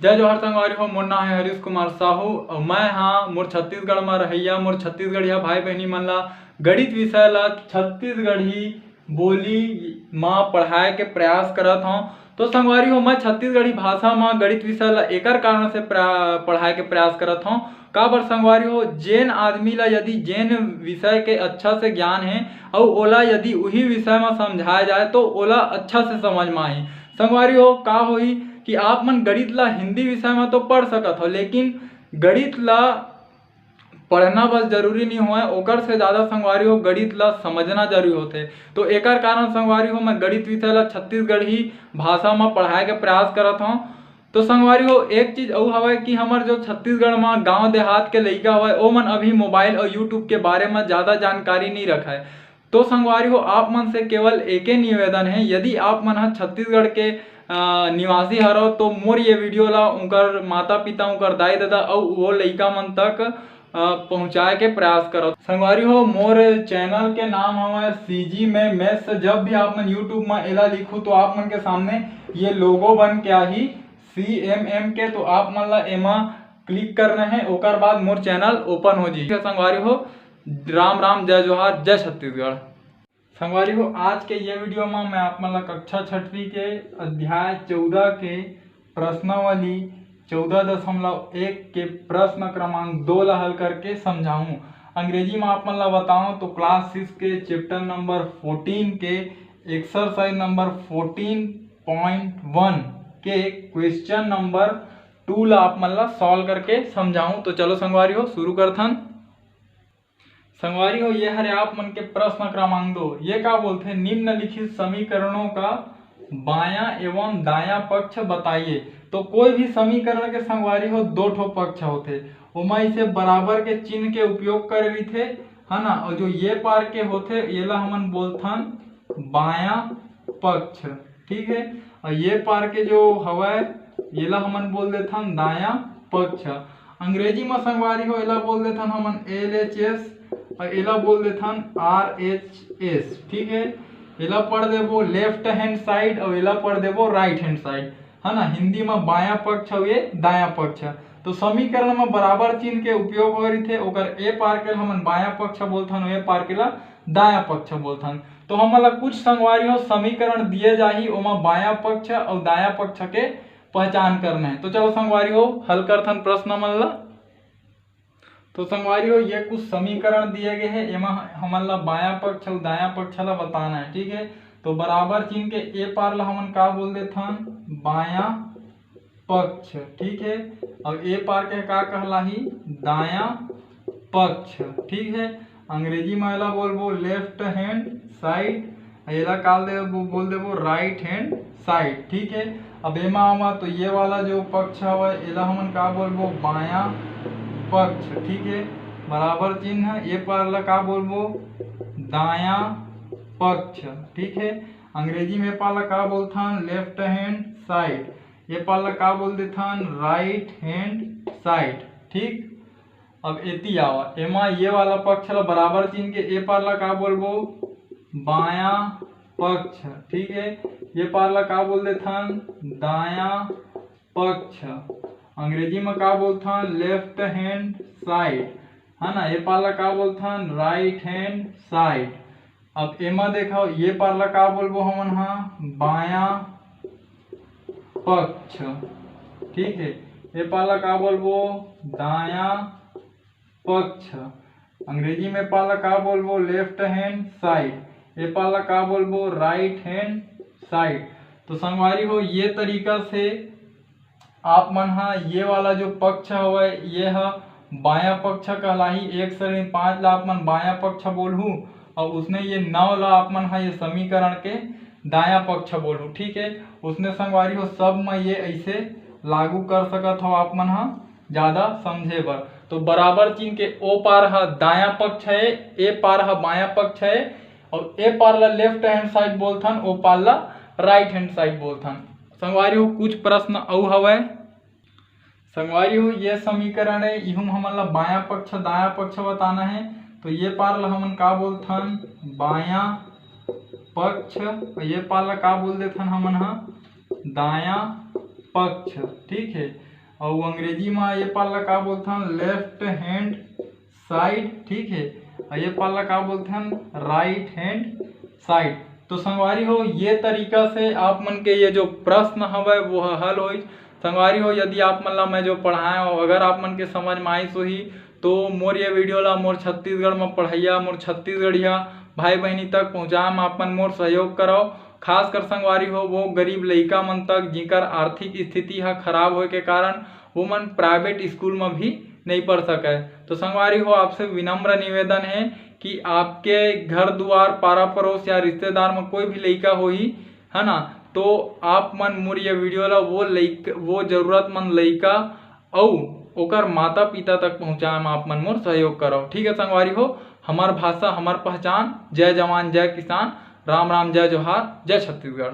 जय जोहार संगवारी हो। मोर नाम है हरीश कुमार साहू और मैं हाँ मोर छत्तीसगढ़ में रहिया मोर छत्तीसगढ़िया भाई बहनी मन ला गणित विषय ला छत्तीसगढ़ी बोली माँ पढ़ाए के प्रयास करत हूँ। तो संगवारी हो मैं छत्तीसगढ़ी भाषा में गणित विषय ला एकर कारण से पढ़ाए के प्रयास करत हूँ। का बर संगवारी हो जेन आदमी ला यदि जेन विषय के अच्छा से ज्ञान है और ओला यदि वही विषय में समझाया जाए तो ओला अच्छा से समझ में आही। संगवारी हो का होई कि आप मन गणित ला हिंदी विषय में तो पढ़ सकत हो, लेकिन गणित ला पढ़ना बस जरूरी नहीं हुआ ओकर से ज़्यादा संगवारी हो गणित ला समझना जरूरी होते। तो एकर कारण संगवारी हो मैं गणित विषय ला छत्तीसगढ़ी भाषा में पढ़ाए के प्रयास करत हूँ। तो संगवारी हो एक चीज और हवा कि हमार जो छत्तीसगढ़ में गांव देहात के लइका हवा ओ मन अभी मोबाइल और यूट्यूब के बारे में ज़्यादा जानकारी नहीं रखा है। तो संगवारी हो आप मन से केवल एक ही निवेदन है, यदि आप मन छत्तीसगढ़ के निवासी हरो तो मोर ये वीडियो ला उनकर माता पिता उनकर दाई दादा और वो लइका मन तक पहुँचाए के प्रयास करो। संगवारी हो मोर चैनल के नाम हमारे सीजी में मैथ्स। जब भी आप मन यूट्यूब में एला लिखू तो आप मन के सामने ये लोगो बन के आही CMM के, तो आप मन ला एमा क्लिक करना है ओकर बाद मोर चैनल ओपन हो जी। संगवारी हो राम राम जय जोहार जय छत्तीसगढ़। संगवारी हो आज के ये वीडियो में मैं आप मन ला कक्षा छठवीं के अध्याय 14 के प्रश्नावली 14.1 के प्रश्न क्रमांक 2 ला हल करके समझाऊं। अंग्रेजी में आप मन ला बताऊं तो क्लास 6 के चैप्टर नंबर 14 के एक्सरसाइज नंबर 14.1 के क्वेश्चन नंबर 2 ला आप मन ला सॉल्व करके समझाऊं। तो चलो संगवारी हो शुरू करथन। संगवारी हो ये हरे आप मन के प्रश्न क्रमांक 2। ये का बोलते हैं निम्नलिखित समीकरणों का बायां एवं दायां पक्ष बताइए। तो कोई भी समीकरण के संगवारी हो दो ठो पक्ष होते ओमा इसे बराबर के चिन्ह के उपयोग कर रही थे है ना। और जो ये पार के होते ये ला हमन बोलथन बायां पक्ष, ठीक है। और ये पार के जो हवा ये ला हमन बोल देथन दायां पक्ष। अंग्रेजी में संगवारी हो एला बोल देथन हमन LHS और एला बोल देथन RHS, ठीक है। एला पढ़ देबो लेफ्ट हैंड साइड और एला पढ़ देबो राइट हैंड साइड, है ना। हिंदी में बायां पक्ष और ये दायां पक्ष। तो समीकरण में बराबर चिन्ह के उपयोग हो रही थे ओकर ए पार के हमन बायां पक्ष बोलथन और ए पार के ला दायां पक्ष बोलथन। तो हमन ला कुछ संगवारी हो समीकरण दिए जाही ओमा बायां पक्ष और दायां पक्ष के पहचान करना है। तो चलो संगवारी हो हल करथन प्रश्न मन ला। तो संगवारी हो ये कुछ समीकरण दिए गए हैं एमा हमन ला बायां पक्ष और दायां पक्ष ला बताना है, ठीक है। तो बराबर चिन्ह के ए पार ला हमन का बोल देथन बायां पक्ष, ठीक है। और ए पार के का कहलाही दायां पक्ष, ठीक है। अंग्रेजी में एला बोलबो लेफ्ट हैंड साइड, एला काल देबो बोल देबो राइट हैंड साइड, ठीक है। अब एमा आमा तो ये वाला जो पक्ष है एला हमन का बोलबो बायां पक्ष, ठीक है। बराबर चिन्ह ये पार ला का बोलबो दायां पक्ष, ठीक है। अंग्रेजी में पार ला का बोलथन लेफ्ट हैंड साइड, ये पार ला का बोल देथन राइट हैंड साइड, ठीक। अब एती आवा एमा ये वाला पक्ष ला बराबर चिन्ह के ए पार ला का बोलबो बायां पक्ष, ठीक है। ये पार ला का बोल देथन दायां पक्ष। अंग्रेजी में का बोलथन लेफ्ट हैंड साइड, है ना। ये पार ला का बोलथन राइट हैंड साइड। अब एमा देखो ये पार ला का बोलबो हमन हा बायां पक्ष, ठीक है। ये पार ला का बोलबो दायां पक्ष। अंग्रेजी में पार ला का बोलबो लेफ्ट हैंड साइड, ये पार ला का बोलबो राइट हैंड साइड। तो संगवारी हो ये तरीका से आप मन हा ये वाला जो पक्ष है ये है बायां पक्ष कहलाही। 1 से 5 ला आप मन बायां पक्ष बोलहू और उसने ये 9 ला आप मन हा ये समीकरण के दायां पक्ष बोलहू, ठीक है। उसने संगवारी हो सब में ये ऐसे लागू कर सकत हो आप मन हा ज्यादा समझे बर। तो बराबर चिन्ह के ओ पार हा दायां पक्ष है ए पार हा बायां पक्ष है और ए पार ला लेफ्ट हैंड साइड बोलथन ओ पार ला राइट हैंड साइड बोलथन। संगवारी हो कुछ प्रश्न औ हवय। संगवारी हो ये समीकरण है इहुम हमन ला बायां पक्ष दायां पक्ष बताना है। तो ये पार ला हमन का बोलथन बायां पक्ष और ये पार ला का बोल देथन हमन हा दायां पक्ष, ठीक है। और अंग्रेजी में ये पाला का बोलते हैं लेफ्ट हैंड साइड, ठीक है। और ये पाला का बोलते हैं राइट हैंड साइड। तो संगवारी हो ये तरीका से आप मन के ये जो प्रश्न हवे वो हल हो। संगवारी हो यदि आप मन ला मैं जो पढ़ाए हो अगर आप मन के समझ में आई सो ही तो मोर ये वीडियो ला मोर छत्तीसगढ़ में पढ़ैया मोर छत्तीसगढ़िया भाई बहनी तक पहुँचाए में अपन मोर सहयोग कराओ। खास कर संगवारी हो वो गरीब लइका मन तक जिकर आर्थिक स्थिति है खराब होए के कारण वो मन प्राइवेट स्कूल में भी नहीं पढ़ सके। तो संगवारी हो आपसे विनम्र निवेदन है कि आपके घर द्वार पारा पड़ोस या रिश्तेदार में कोई भी लइका हो ही है ना, तो आप मन मोर ये वीडियो ला वो जरूरतमंद लइका और ओकर माता पिता तक पहुँचाए में आप मन मोर सहयोग करो। ठीक है संगवारी हो, हमार भाषा हमार पहचान। जय जवान जय किसान, राम राम जय जोहार, जय छत्तीसगढ़।